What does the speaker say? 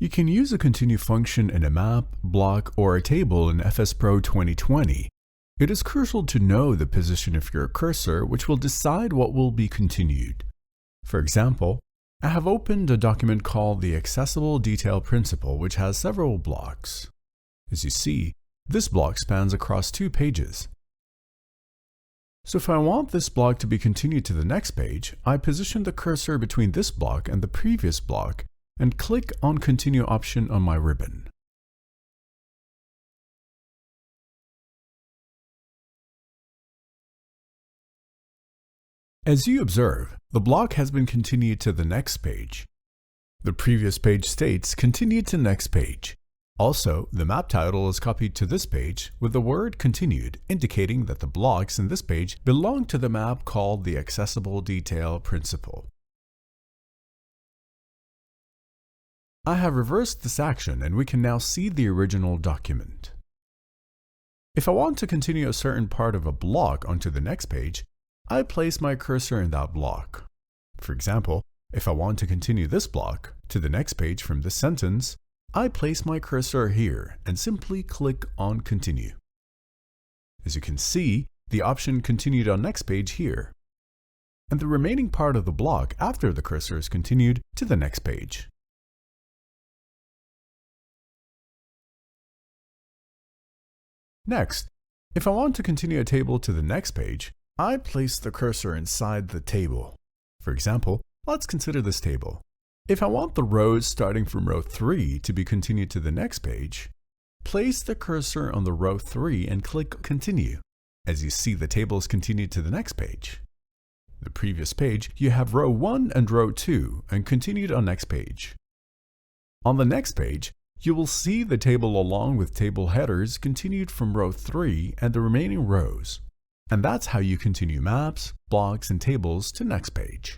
You can use a continue function in a map, block, or a table in FS Pro 2020. It is crucial to know the position of your cursor, which will decide what will be continued. For example, I have opened a document called the Accessible Detail Principle, which has several blocks. As you see, this block spans across 2 pages. So if I want this block to be continued to the next page, I position the cursor between this block and the previous block and click on Continue option on my ribbon. As you observe, the block has been continued to the next page. The previous page states continued to next page. Also, the map title is copied to this page with the word continued, indicating that the blocks in this page belong to the map called the Accessible Detail Principle. I have reversed this action and we can now see the original document. If I want to continue a certain part of a block onto the next page, I place my cursor in that block. For example, if I want to continue this block to the next page from this sentence, I place my cursor here and simply click on Continue. As you can see, the option continued on next page here, and the remaining part of the block after the cursor is continued to the next page. Next, if I want to continue a table to the next page, I place the cursor inside the table. For example, let's consider this table. If I want the rows starting from row 3 to be continued to the next page, place the cursor on the row 3 and click Continue. As you see, the table is continued to the next page. The previous page, you have row 1 and row 2 and continued on next page. On the next page, you will see the table along with table headers continued from row 3 and the remaining rows. And that's how you continue maps, blocks, and tables to next page.